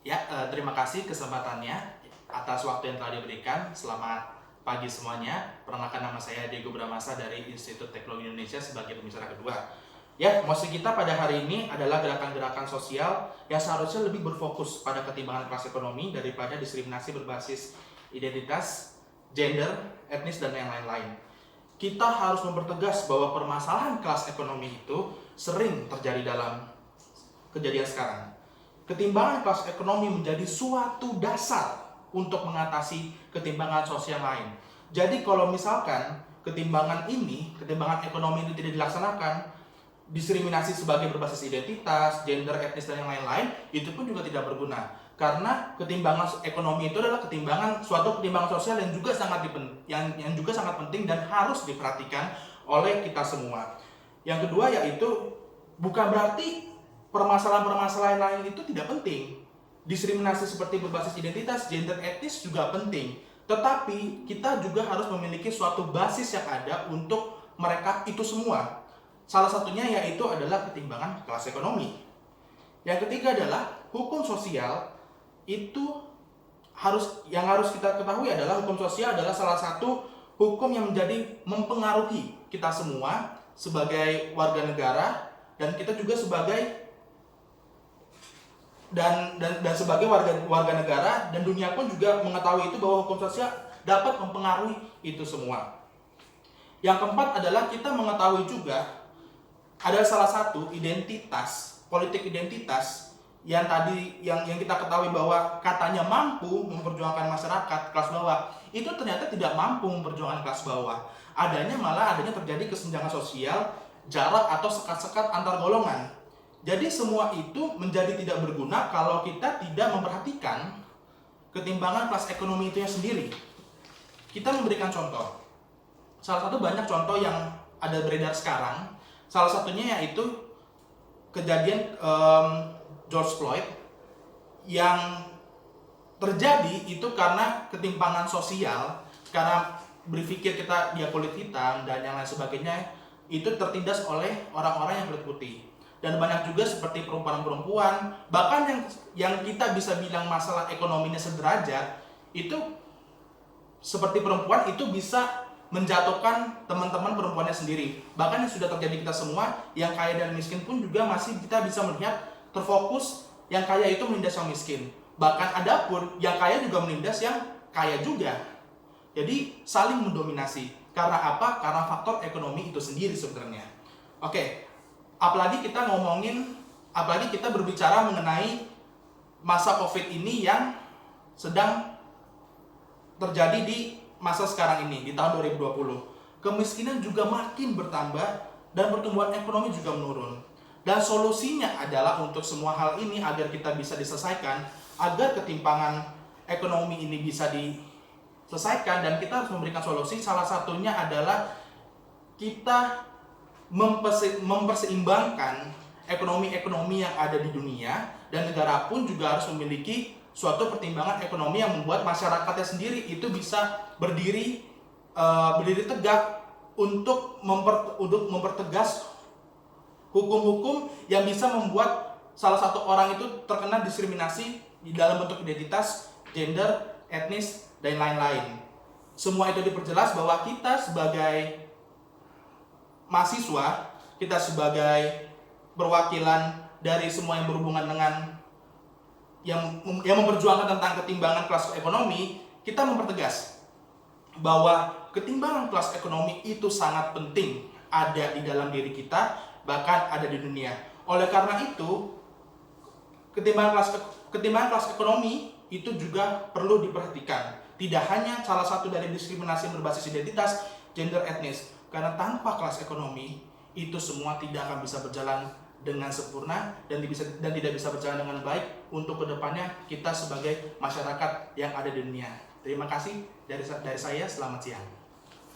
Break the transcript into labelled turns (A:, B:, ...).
A: Terima kasih kesempatannya atas waktu yang telah diberikan. Selamat pagi semuanya. Perkenalkan, nama saya Diego Bramasa dari Institut Teknologi Indonesia sebagai pembicara kedua. Mosi kita pada hari ini adalah gerakan-gerakan sosial yang seharusnya lebih berfokus pada ketimbangan kelas ekonomi daripada diskriminasi berbasis identitas, gender, etnis, dan yang lain-lain. Kita harus mempertegas bahwa permasalahan kelas ekonomi itu sering terjadi dalam kejadian sekarang. Ketimbangan kelas ekonomi menjadi suatu dasar untuk mengatasi ketimbangan sosial lain. Jadi kalau misalkan ketimbangan ekonomi ini tidak dilaksanakan, diskriminasi sebagai berbasis identitas, gender, etnis, dan yang lain-lain, itu pun juga tidak berguna. Karena ketimbangan ekonomi itu adalah suatu ketimbangan sosial yang juga sangat penting dan harus diperhatikan oleh kita semua. Yang kedua yaitu, bukan berarti permasalahan-permasalahan lain itu tidak penting. Diskriminasi seperti berbasis identitas, gender, etnis juga penting. Tetapi kita juga harus memiliki suatu basis yang ada untuk mereka itu semua. Salah satunya yaitu adalah ketimbangan kelas ekonomi. Yang ketiga adalah hukum sosial. Yang harus kita ketahui adalah hukum sosial adalah salah satu hukum yang mempengaruhi kita semua sebagai warga negara, dan kita juga sebagai warga negara, dan dunia pun juga mengetahui itu bahwa hukum sosial dapat mempengaruhi itu semua. Yang keempat adalah kita mengetahui juga ada salah satu politik identitas yang kita ketahui bahwa katanya mampu memperjuangkan masyarakat kelas bawah, itu ternyata tidak mampu memperjuangkan kelas bawah. Malah adanya terjadi kesenjangan sosial, jarak atau sekat-sekat antar golongan. Jadi semua itu menjadi tidak berguna kalau kita tidak memperhatikan ketimbangan kelas ekonomi itu sendiri. Kita memberikan contoh. Salah satu banyak contoh yang ada beredar sekarang. Salah satunya yaitu kejadian George Floyd yang terjadi itu karena ketimpangan sosial, karena berpikir dia kulit hitam dan yang lain sebagainya, itu tertindas oleh orang-orang yang kulit putih. Dan banyak juga seperti perempuan-perempuan, bahkan yang kita bisa bilang masalah ekonominya sederajat, itu seperti perempuan itu bisa menjatuhkan teman-teman perempuannya sendiri. Bahkan yang sudah terjadi kita semua, yang kaya dan miskin pun juga masih kita bisa melihat terfokus yang kaya itu menindas yang miskin. Bahkan ada pun yang kaya juga menindas yang kaya juga. Jadi saling mendominasi. Karena apa? Karena faktor ekonomi itu sendiri sebenarnya. Oke, apalagi kita berbicara mengenai masa COVID ini yang sedang terjadi di masa sekarang ini, di tahun 2020. Kemiskinan juga makin bertambah dan pertumbuhan ekonomi juga menurun. Dan solusinya adalah untuk semua hal ini agar kita bisa diselesaikan, agar ketimpangan ekonomi ini bisa diselesaikan, dan kita harus memberikan solusi. Salah satunya adalah kita memperseimbangkan ekonomi-ekonomi yang ada di dunia, dan negara pun juga harus memiliki suatu pertimbangan ekonomi yang membuat masyarakatnya sendiri itu bisa berdiri tegak untuk mempertegas hukum-hukum yang bisa membuat salah satu orang itu terkena diskriminasi di dalam bentuk identitas, gender, etnis, dan lain-lain. Semua itu diperjelas bahwa kita sebagai mahasiswa, kita sebagai perwakilan dari semua yang berhubungan dengan yang memperjuangkan tentang ketimbangan kelas ekonomi, kita mempertegas bahwa ketimbangan kelas ekonomi itu sangat penting ada di dalam diri kita, bahkan ada di dunia. Oleh karena itu, ketimbangan kelas ekonomi itu juga perlu diperhatikan. Tidak hanya salah satu dari diskriminasi berbasis identitas, gender, etnis. Karena tanpa kelas ekonomi, itu semua tidak akan bisa berjalan dengan sempurna dan tidak bisa berjalan dengan baik untuk kedepannya kita sebagai masyarakat yang ada di dunia. Terima kasih dari saya, selamat siang.